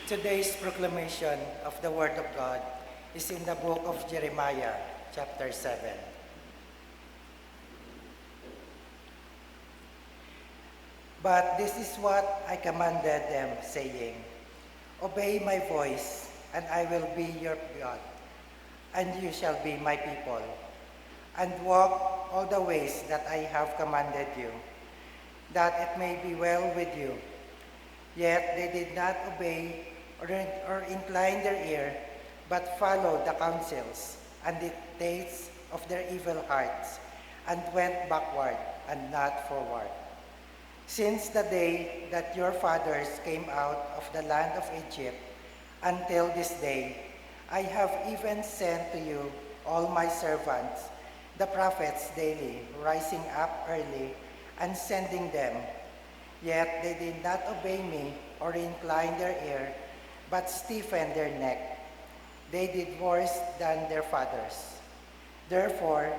Today's proclamation of the Word of God is in the book of Jeremiah, chapter 7. But this is what I commanded them, saying, Obey my voice, and I will be your God, and you shall be my people, and walk all the ways that I have commanded you, that it may be well with you. Yet they did not obey or incline their ear, but followed the counsels and dictates of their evil hearts, and went backward and not forward. Since the day that your fathers came out of the land of Egypt until this day, I have even sent to you all my servants, the prophets daily, rising up early and sending them. Yet they did not obey me or incline their ear, but stiffened their neck. They did worse than their fathers. Therefore,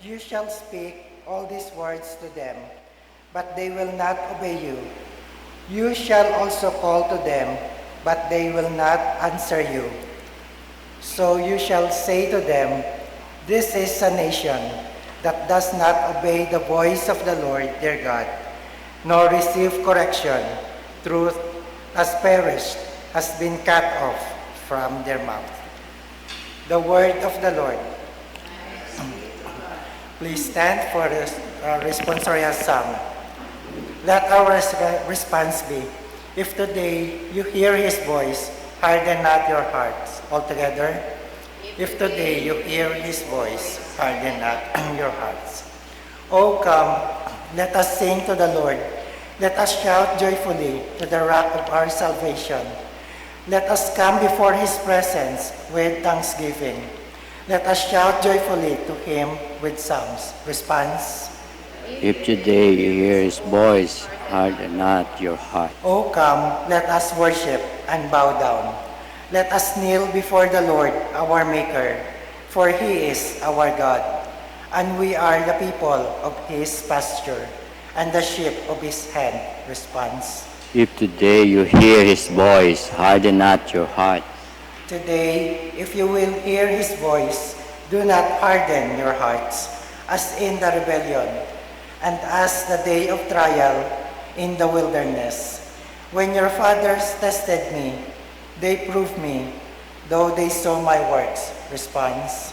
you shall speak all these words to them, but they will not obey you. You shall also call to them, but they will not answer you. So you shall say to them, This is a nation that does not obey the voice of the Lord their God, nor receive correction. Truth has perished, has been cut off from their mouth. The word of the Lord. Please stand for the responsorial psalm. Let our response be, if today you hear his voice, harden not your hearts. Altogether, if today you hear his voice, harden not your hearts. Oh, come, let us sing to the Lord. Let us shout joyfully to the rock of our salvation. Let us come before his presence with thanksgiving. Let us shout joyfully to him with psalms. Response. If today you hear his voice, harden not your heart. Oh, come, let us worship and bow down. Let us kneel before the Lord, our Maker, for he is our God, and we are the people of his pasture, and the sheep of his hand. Response. If today you hear his voice, harden not your heart. Today, if you will hear his voice, do not harden your hearts, as in the rebellion, and as the day of trial in the wilderness. When your fathers tested me, they proved me, though they saw my works. Response.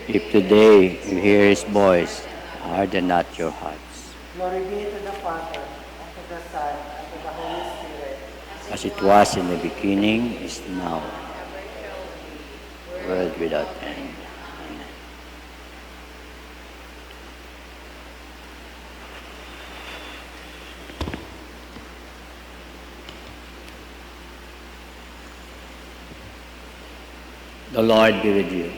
If today you hear his voice, harden not your hearts. Glory be to the Father, and to the Son, and to the Holy Spirit. As it was in the beginning, is now, world without end. Amen. The Lord be with you.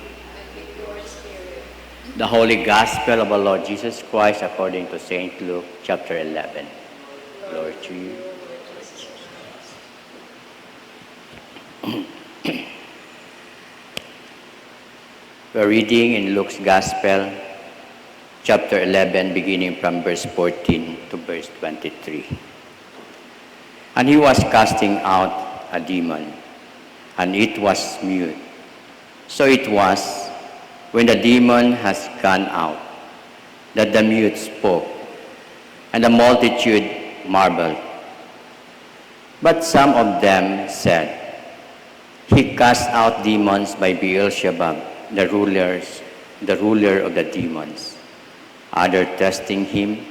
The Holy Gospel of our Lord Jesus Christ according to St. Luke, chapter 11. Glory to you. We're reading in Luke's Gospel, chapter 11, beginning from verse 14 to verse 23. And he was casting out a demon, and it was mute. So it was, when the demon has gone out, that the mute spoke, and the multitude marveled. But some of them said, He cast out demons by Beelzebub, the ruler of the demons. Others, testing him,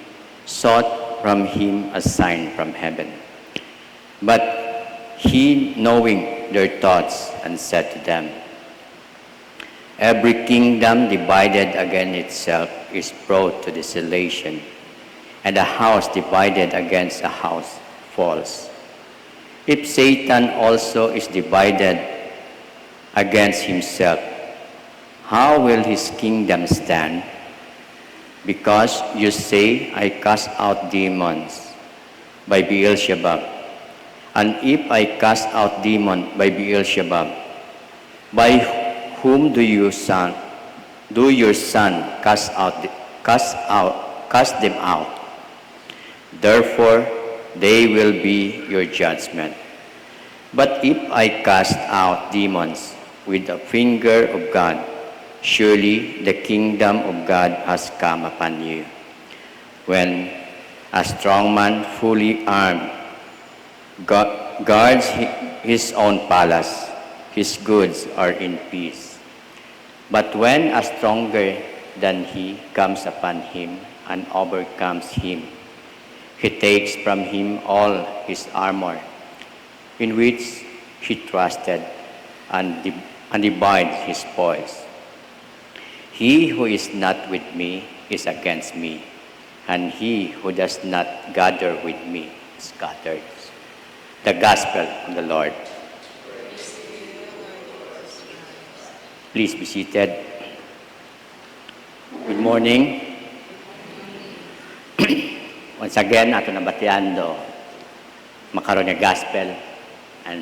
sought from him a sign from heaven. But he, knowing their thoughts, and said to them, Every kingdom divided against itself is brought to desolation, and a house divided against a house falls. If Satan also is divided against himself, how will his kingdom stand? Because you say, I cast out demons by Beelzebub. And if I cast out demons by Beelzebub, by whom do your son cast them out? Therefore, they will be your judgment. But if I cast out demons with the finger of God, surely the kingdom of God has come upon you. When a strong man fully armed guards his own palace, his goods are in peace. But when a stronger than he comes upon him and overcomes him, he takes from him all his armor, in which he trusted, and divides his spoils. He who is not with me is against me, and he who does not gather with me scatters. The Gospel of the Lord. Please be seated. Good morning. Once again, ato nabatian do makaroon nga gospel and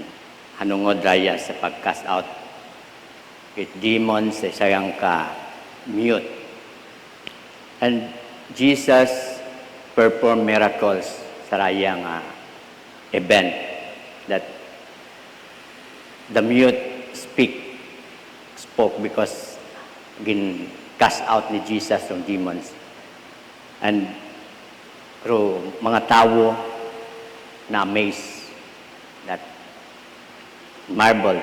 hanungod raya sa pag-cast out with demons sa sayang ka mute. And Jesus performed miracles sa raya nga event that the mute spoke because cast out ni Jesus ng demons. And through mga tao na amaze that marvel,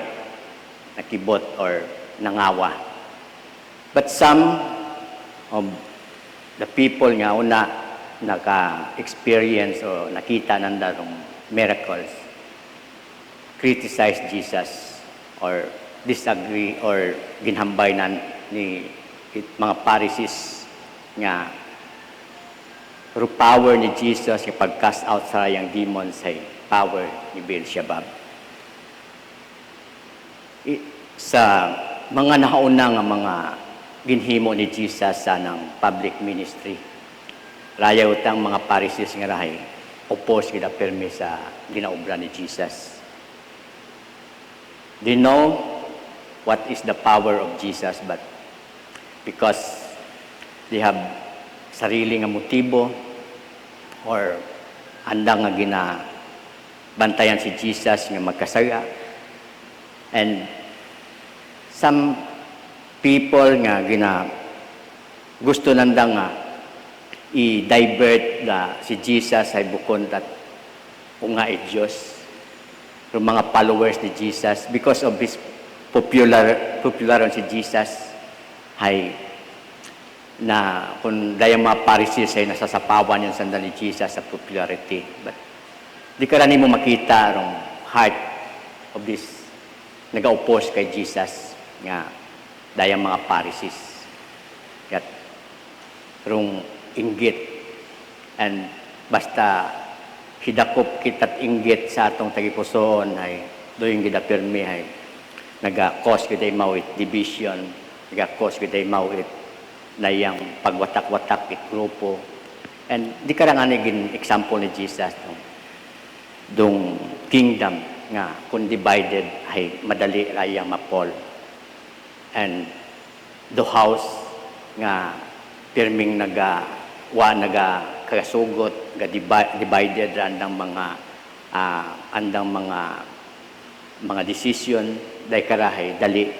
nakibot or nangawa. But some of the people nga una naka-experience o nakita ng darong miracles criticize Jesus or disagree or ginhambay ni mga Pharisees nga through power ni Jesus yung pag-cast out sa yung demons ay power ni Beelzebub. Sa mga nauna nga mga ginhimo ni Jesus sa ng public ministry, raya utang mga Pharisees nga rahay, oppose kita permi sa ginaobra ni Jesus. They know what is the power of Jesus, but because they have sarili nga motibo or andang nga ginabantayan si Jesus nga magkasaya. And some people nga gusto nandang nga i-divert si Jesus ay bukod at nga Diyos yung mga followers ni Jesus because of his popular si Jesus ay na kung dayang mga Pharisees ay nasasapawan yung sandal ni Jesus sa popularity. But di ka rin mo makita ang heart of this nag-oppose kay Jesus nga dayang mga Pharisees. At rung inggit and basta hidakop kita't inggit sa atong tagipusoon ay doon gidapirmi ay naga-cause kita mawit division, naga-cause kita mawit na yung pagwatak-watak it grupo. And di ka nga naging example ni Jesus dong kingdom nga kung divided ay madali rayang mapol. And the house nga pirming kasugot divided andang mga decision dahil karahay dali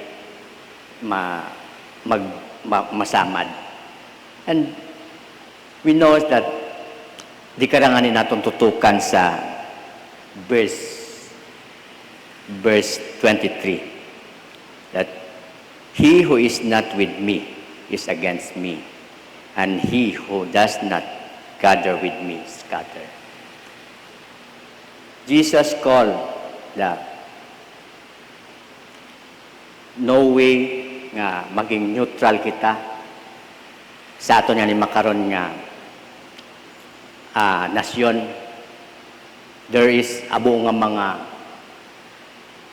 masamad. And we know that di karanganin natin tutukan sa verse 23 that he who is not with me is against me, and he who does not gather with me scatter. Jesus called the no way nga maging neutral kita sa ato nga ni makaron nga nasyon. There is abo nga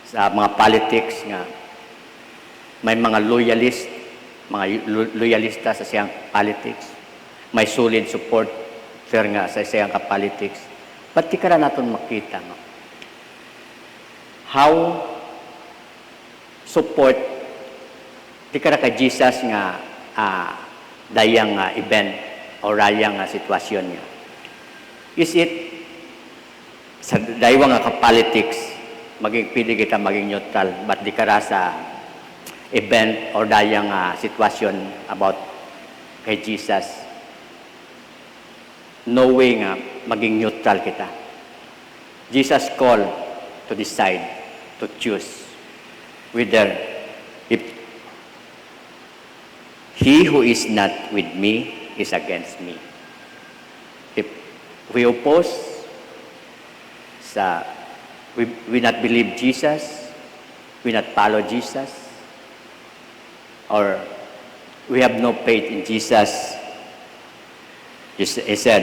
sa mga politics nga may mga loyalista sa siyang politics, may solid supporter nga sa siyang politics. But di ka natin makita how support di ka kay Jesus nga dayang event o rayang sitwasyon niya. Is it sa daywa nga ka-politics maging pili kita maging neutral, but di kara sa event or dayang sitwasyon about kay Jesus. No way nga maging neutral kita. Jesus called to decide, to choose whether if he who is not with me is against me. If we oppose we not believe Jesus, we not follow Jesus, or we have no faith in Jesus, he said,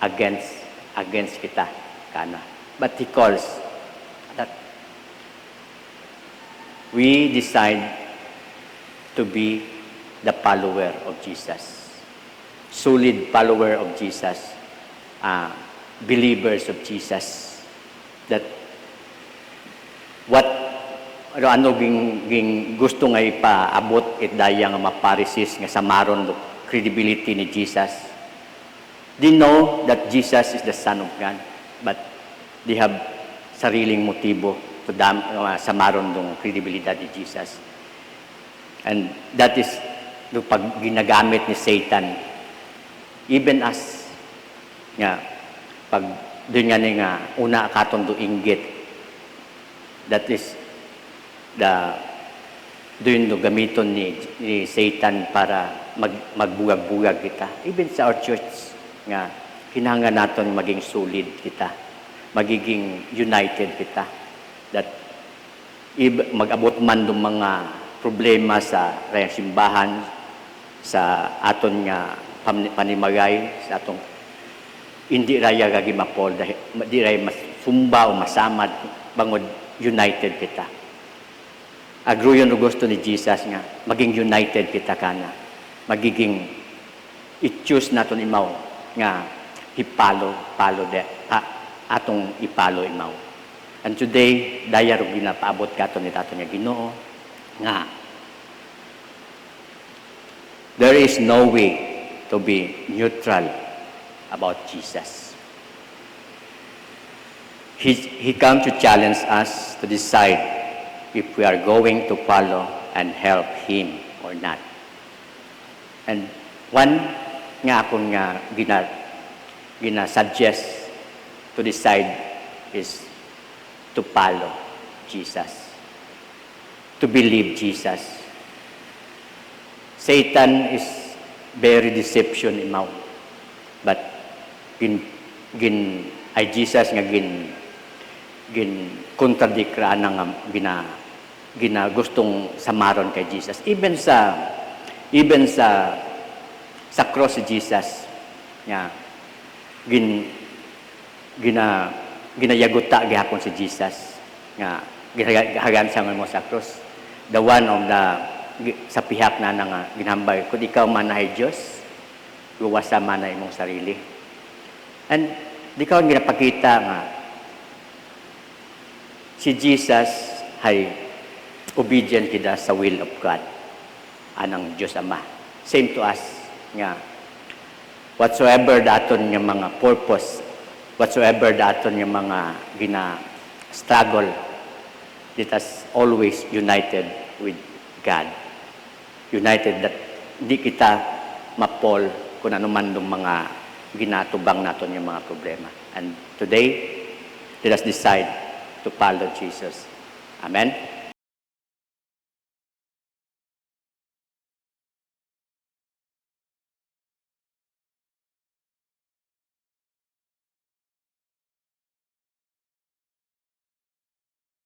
against kita, kana. But he calls that we decide to be the follower of Jesus, solid follower of Jesus, believers of Jesus, that ano ging gusto nga ipaabot daya nga maparisis nga samaron do credibility ni Jesus. They know that Jesus is the Son of God, but they have sariling motibo to samaron dong credibility ni Jesus. And that is do pag ginagamit ni Satan, even us nga pag doon nga nga una katon do inggit, that is doon do gamiton ni Satan para magbugag-bugag kita. Even sa our church nga kinahanglan naton maging solid kita, magiging united kita, that mag-abot man do mga problema sa rayang simbahan, sa aton nga panimagay, sa atong hindi raya gagi mapol, di raya masumba o masamad, bangod united kita. Agruyon o gusto ni Jesus nga, maging united kita kana. Magiging, i-choose naton imaw, nga, atong ipalo imaw. And today, daya ro ginapaabot katon ni tato nga Ginoo, nga, there is no way to be neutral about Jesus. He come to challenge us to decide if we are going to follow and help Him or not. And one nga akong nga gina-suggest to decide is to follow Jesus, to believe Jesus. Satan is very deception imaw, but ay Jesus nga gin contradict ra nga gina gustong samaron kay Jesus. Even sa cross si Jesus nga ginayaguta gihapon si Jesus nga ginahagan siya mo sa cross. The one of the sa pihak na nga ginhambay, kung ikaw man ay Diyos, luwasa man na imong sarili. And di ka ginapakita nga si Jesus ay obedient kita sa will of God, anang Diyos Ama. Same to us nga whatsoever daton nga mga purpose, whatsoever daton nga mga struggle, let us always united with God. United that di kita mapol kung ano man ng mga ginatubang naton yung mga problema. And today, let us decide to follow Jesus. Amen?